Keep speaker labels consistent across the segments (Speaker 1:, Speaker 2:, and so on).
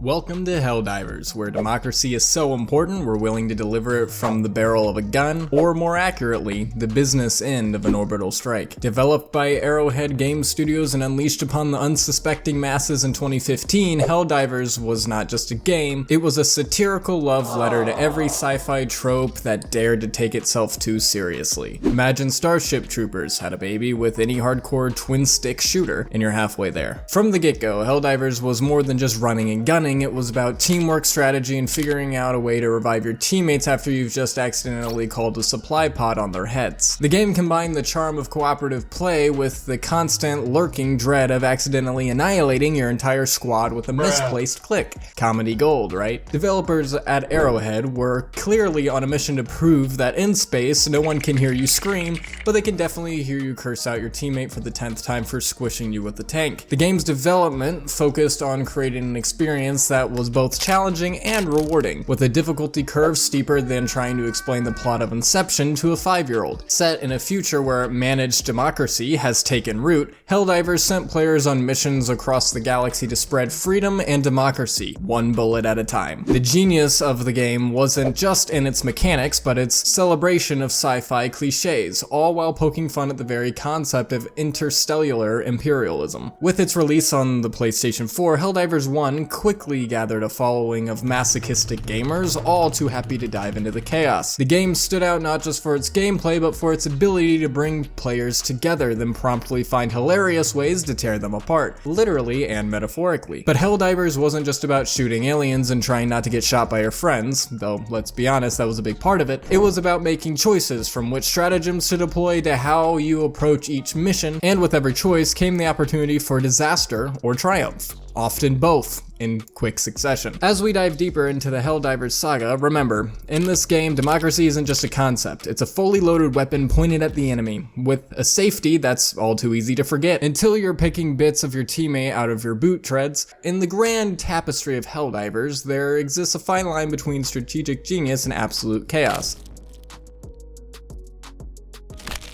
Speaker 1: Welcome to Helldivers, where democracy is so important we're willing to deliver it from the barrel of a gun, or more accurately, the business end of an orbital strike. Developed by Arrowhead Game Studios and unleashed upon the unsuspecting masses in 2015, Helldivers was not just a game, it was a satirical love letter to every sci-fi trope that dared to take itself too seriously. Imagine Starship Troopers had a baby with any hardcore twin-stick shooter, and you're halfway there. From the get-go, Helldivers was more than just running and gunning. It was about teamwork, strategy, and figuring out a way to revive your teammates after you've just accidentally called a supply pod on their heads. The game combined the charm of cooperative play with the constant lurking dread of accidentally annihilating your entire squad with a misplaced click. Comedy gold, right? Developers at Arrowhead were clearly on a mission to prove that in space, no one can hear you scream, but they can definitely hear you curse out your teammate for the 10th time for squishing you with the tank. The game's development focused on creating an experience that was both challenging and rewarding, with a difficulty curve steeper than trying to explain the plot of Inception to a 5-year-old. Set in a future where managed democracy has taken root, Helldivers sent players on missions across the galaxy to spread freedom and democracy, one bullet at a time. The genius of the game wasn't just in its mechanics, but its celebration of sci-fi cliches, all while poking fun at the very concept of interstellar imperialism. With its release on the PlayStation 4, Helldivers 1 quickly gathered a following of masochistic gamers, all too happy to dive into the chaos. The game stood out not just for its gameplay, but for its ability to bring players together, then promptly find hilarious ways to tear them apart, literally and metaphorically. But Helldivers wasn't just about shooting aliens and trying not to get shot by your friends, though let's be honest, that was a big part of it. It was about making choices, from which stratagems to deploy to how you approach each mission, and with every choice came the opportunity for disaster or triumph. Often both, in quick succession. As we dive deeper into the Helldivers saga, remember, in this game, democracy isn't just a concept, it's a fully loaded weapon pointed at the enemy, with a safety that's all too easy to forget, until you're picking bits of your teammate out of your boot treads. In the grand tapestry of Helldivers, there exists a fine line between strategic genius and absolute chaos.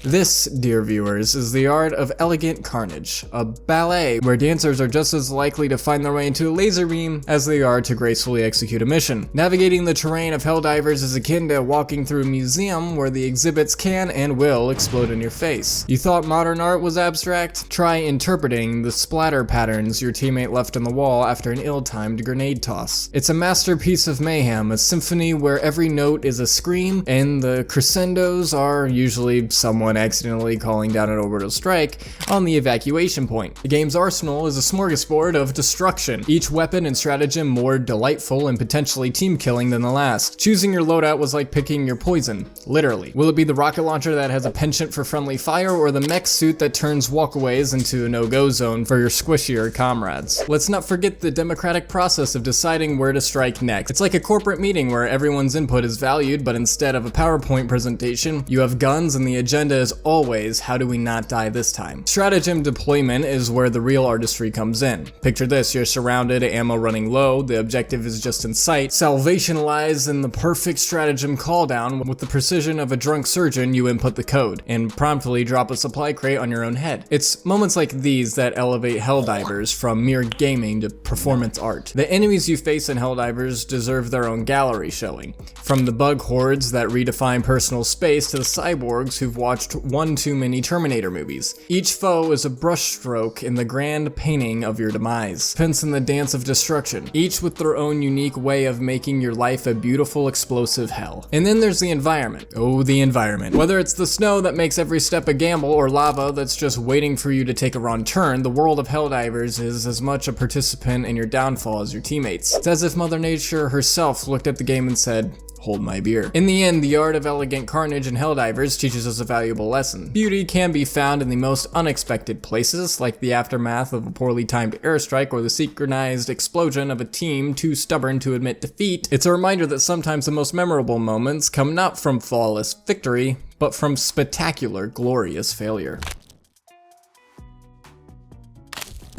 Speaker 1: This, dear viewers, is the art of elegant carnage, a ballet where dancers are just as likely to find their way into a laser beam as they are to gracefully execute a mission. Navigating the terrain of Helldivers is akin to walking through a museum where the exhibits can and will explode in your face. You thought modern art was abstract? Try interpreting the splatter patterns your teammate left on the wall after an ill-timed grenade toss. It's a masterpiece of mayhem, a symphony where every note is a scream, and the crescendos are usually someone accidentally calling down an orbital strike on the evacuation point. The game's arsenal is a smorgasbord of destruction, each weapon and stratagem more delightful and potentially team-killing than the last. Choosing your loadout was like picking your poison, literally. Will it be the rocket launcher that has a penchant for friendly fire, or the mech suit that turns walkaways into a no-go zone for your squishier comrades? Let's not forget the democratic process of deciding where to strike next. It's like a corporate meeting where everyone's input is valued, but instead of a PowerPoint presentation, you have guns and the agenda is always, how do we not die this time? Stratagem deployment is where the real artistry comes in. Picture this, you're surrounded, ammo running low, the objective is just in sight. Salvation lies in the perfect stratagem call down. With the precision of a drunk surgeon, you input the code, and promptly drop a supply crate on your own head. It's moments like these that elevate Helldivers from mere gaming to performance art. The enemies you face in Helldivers deserve their own gallery showing. From the bug hordes that redefine personal space to the cyborgs who've watched one too many Terminator movies. Each foe is a brushstroke in the grand painting of your demise. Pence in the dance of destruction, each with their own unique way of making your life a beautiful explosive hell. And then there's the environment. Oh, the environment. Whether it's the snow that makes every step a gamble or lava that's just waiting for you to take a wrong turn, the world of Helldivers is as much a participant in your downfall as your teammates. It's as if Mother Nature herself looked at the game and said, hold my beer. In the end, the art of elegant carnage in Helldivers teaches us a valuable lesson. Beauty can be found in the most unexpected places, like the aftermath of a poorly timed airstrike or the synchronized explosion of a team too stubborn to admit defeat. It's a reminder that sometimes the most memorable moments come not from flawless victory, but from spectacular, glorious failure.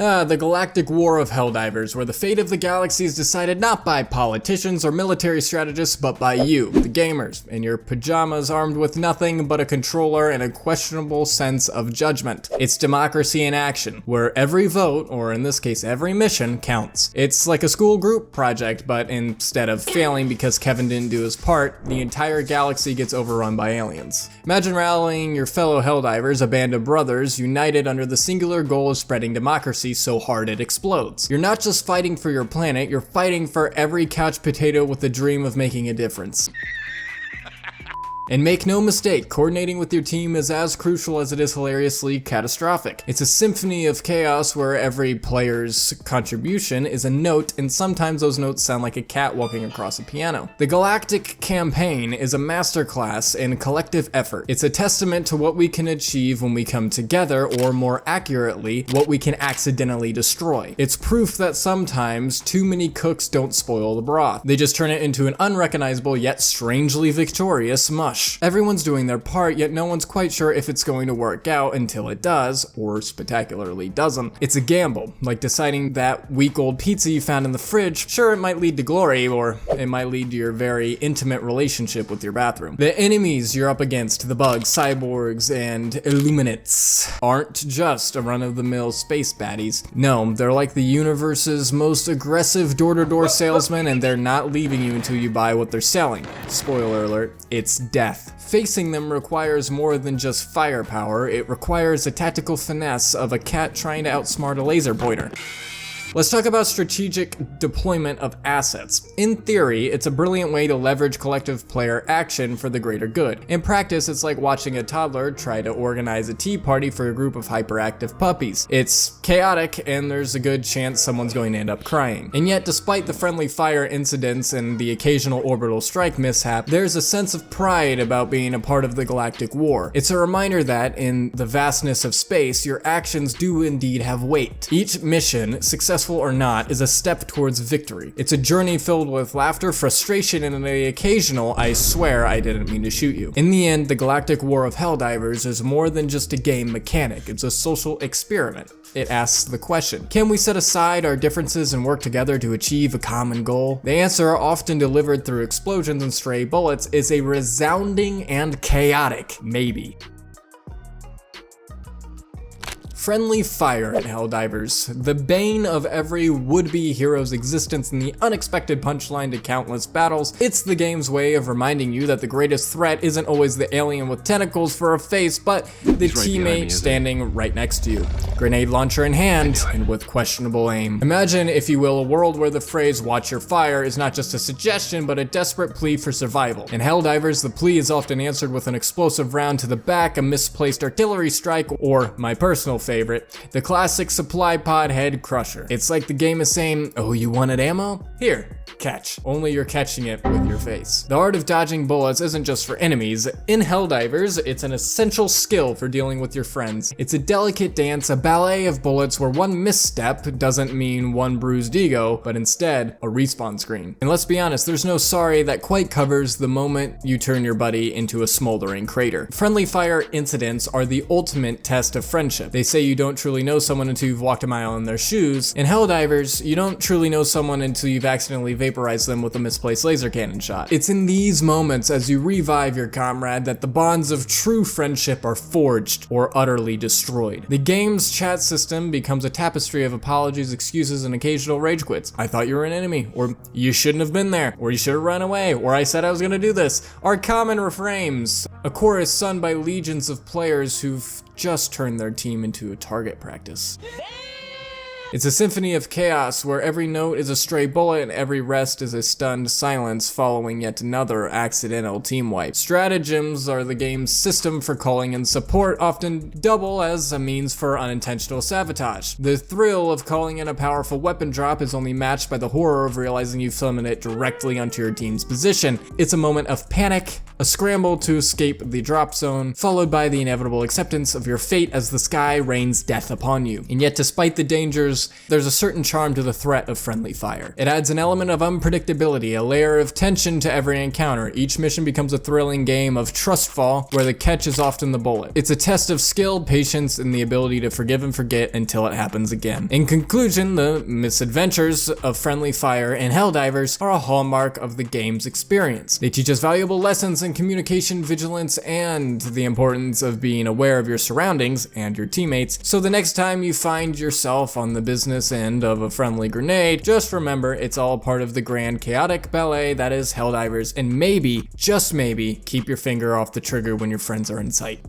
Speaker 1: The Galactic War of Helldivers, where the fate of the galaxy is decided not by politicians or military strategists, but by you, the gamers, in your pajamas armed with nothing but a controller and a questionable sense of judgment. It's democracy in action, where every vote, or in this case every mission, counts. It's like a school group project, but instead of failing because Kevin didn't do his part, the entire galaxy gets overrun by aliens. Imagine rallying your fellow Helldivers, a band of brothers, united under the singular goal of spreading democracy so hard it explodes. You're not just fighting for your planet, you're fighting for every couch potato with the dream of making a difference. And make no mistake, coordinating with your team is as crucial as it is hilariously catastrophic. It's a symphony of chaos where every player's contribution is a note, and sometimes those notes sound like a cat walking across a piano. The Galactic campaign is a masterclass in collective effort. It's a testament to what we can achieve when we come together, or more accurately, what we can accidentally destroy. It's proof that sometimes too many cooks don't spoil the broth. They just turn it into an unrecognizable yet strangely victorious mush. Everyone's doing their part, yet no one's quite sure if it's going to work out until it does, or spectacularly doesn't. It's a gamble, like deciding that week-old pizza you found in the fridge. Sure, it might lead to glory, or it might lead to your very intimate relationship with your bathroom. The enemies you're up against, the bugs, cyborgs, and illuminates, aren't just a run-of-the-mill space baddies. No, they're like the universe's most aggressive door-to-door salesmen, and they're not leaving you until you buy what they're selling. Spoiler alert, it's death. Facing them requires more than just firepower, it requires a tactical finesse of a cat trying to outsmart a laser pointer. Let's talk about strategic deployment of assets. In theory, it's a brilliant way to leverage collective player action for the greater good. In practice, it's like watching a toddler try to organize a tea party for a group of hyperactive puppies. It's chaotic, and there's a good chance someone's going to end up crying. And yet, despite the friendly fire incidents and the occasional orbital strike mishap, there's a sense of pride about being a part of the Galactic War. It's a reminder that, in the vastness of space, your actions do indeed have weight. Each mission, successful or not, is a step towards victory. It's a journey filled with laughter, frustration, and the occasional, I swear I didn't mean to shoot you. In the end, the Galactic War of Helldivers is more than just a game mechanic, it's a social experiment. It asks the question, can we set aside our differences and work together to achieve a common goal? The answer, often delivered through explosions and stray bullets, is a resounding and chaotic maybe. Friendly fire in Helldivers, the bane of every would-be hero's existence and the unexpected punchline to countless battles. It's the game's way of reminding you that the greatest threat isn't always the alien with tentacles for a face, but the teammate standing right next to you. Grenade launcher in hand, and with questionable aim. Imagine, if you will, a world where the phrase "watch your fire" is not just a suggestion, but a desperate plea for survival. In Helldivers, the plea is often answered with an explosive round to the back, a misplaced artillery strike, or, my personal favorite, the classic supply pod head crusher. It's like the game is saying, oh, you wanted ammo? Here, catch. Only you're catching it with your face. The art of dodging bullets isn't just for enemies. In Helldivers, it's an essential skill for dealing with your friends. It's a delicate dance, a ballet of bullets where one misstep doesn't mean one bruised ego, but instead, a respawn screen. And let's be honest, there's no sorry that quite covers the moment you turn your buddy into a smoldering crater. Friendly fire incidents are the ultimate test of friendship. They say you don't truly know someone until you've walked a mile in their shoes. In Helldivers, you don't truly know someone until you've accidentally vaporized them with a misplaced laser cannon shot. It's in these moments, as you revive your comrade, that the bonds of true friendship are forged or utterly destroyed. The game's chat system becomes a tapestry of apologies, excuses, and occasional rage quits. I thought you were an enemy, or you shouldn't have been there, or you should have run away, or I said I was gonna do this, are common refrains. A chorus sung by legions of players who've just turned their team into a target practice. It's a symphony of chaos where every note is a stray bullet and every rest is a stunned silence following yet another accidental team wipe. Stratagems are the game's system for calling in support, often double as a means for unintentional sabotage. The thrill of calling in a powerful weapon drop is only matched by the horror of realizing you've summoned it directly onto your team's position. It's a moment of panic, a scramble to escape the drop zone, followed by the inevitable acceptance of your fate as the sky rains death upon you. And yet, despite the dangers, there's a certain charm to the threat of friendly fire. It adds an element of unpredictability, a layer of tension to every encounter. Each mission becomes a thrilling game of trust fall, where the catch is often the bullet. It's a test of skill, patience, and the ability to forgive and forget until it happens again. In conclusion, the misadventures of friendly fire and Helldivers are a hallmark of the game's experience. They teach us valuable lessons in communication, vigilance, and the importance of being aware of your surroundings and your teammates, so the next time you find yourself on the business end of a friendly grenade, just remember it's all part of the grand chaotic ballet that is Helldivers, and maybe, just maybe, keep your finger off the trigger when your friends are in sight.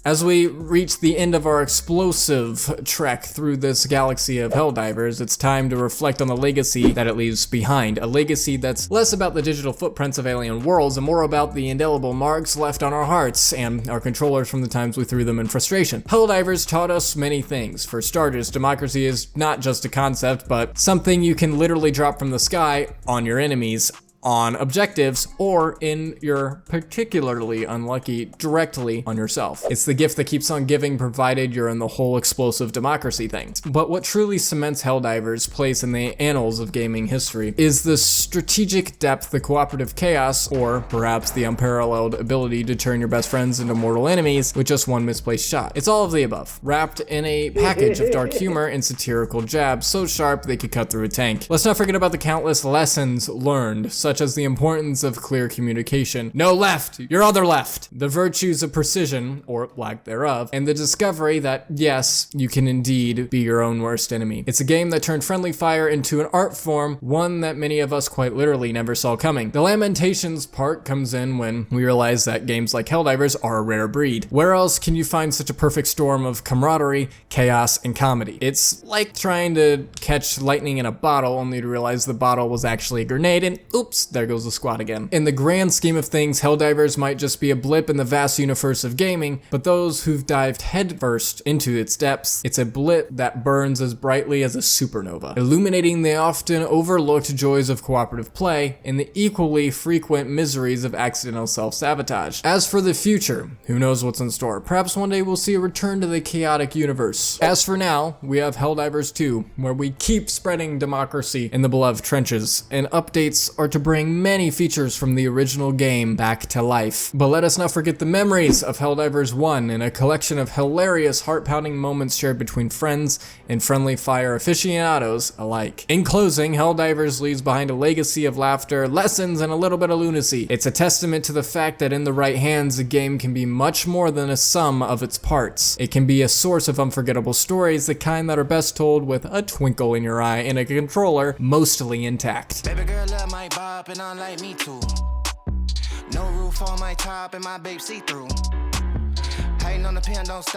Speaker 1: As we reach the end of our explosive trek through this galaxy of Helldivers, it's time to reflect on the legacy that it leaves behind. A legacy that's less about the digital footprints of alien worlds and more about the indelible marks left on our hearts and our controllers from the times we threw them in frustration. Helldivers taught us many things. For starters, democracy is not just a concept, but something you can literally drop from the sky on your enemies, on objectives, or in your particularly unlucky, directly on yourself. It's the gift that keeps on giving, provided you're in the whole explosive democracy thing. But what truly cements Helldivers' place in the annals of gaming history is the strategic depth, the cooperative chaos, or perhaps the unparalleled ability to turn your best friends into mortal enemies with just one misplaced shot. It's all of the above, wrapped in a package of dark humor and satirical jabs so sharp they could cut through a tank. Let's not forget about the countless lessons learned, such as the importance of clear communication. No left, your other left. The virtues of precision, or lack thereof, and the discovery that, yes, you can indeed be your own worst enemy. It's a game that turned friendly fire into an art form, one that many of us quite literally never saw coming. The Lamentations part comes in when we realize that games like Helldivers are a rare breed. Where else can you find such a perfect storm of camaraderie, chaos, and comedy? It's like trying to catch lightning in a bottle only to realize the bottle was actually a grenade and oops, there goes the squad again. In the grand scheme of things, Helldivers might just be a blip in the vast universe of gaming, but those who've dived headfirst into its depths, it's a blip that burns as brightly as a supernova, illuminating the often overlooked joys of cooperative play and the equally frequent miseries of accidental self-sabotage. As for the future, who knows what's in store? Perhaps one day we'll see a return to the chaotic universe. As for now, we have Helldivers 2, where we keep spreading democracy in the beloved trenches, and updates are to bring many features from the original game back to life. But let us not forget the memories of Helldivers 1 and a collection of hilarious, heart-pounding moments shared between friends and friendly fire aficionados alike. In closing, Helldivers leaves behind a legacy of laughter, lessons, and a little bit of lunacy. It's a testament to the fact that in the right hands, a game can be much more than a sum of its parts. It can be a source of unforgettable stories, the kind that are best told with a twinkle in your eye and a controller mostly intact.
Speaker 2: Baby girl love my bop and unlike me too. No roof on my top and my babe see through. Hating on the pen, don't stop.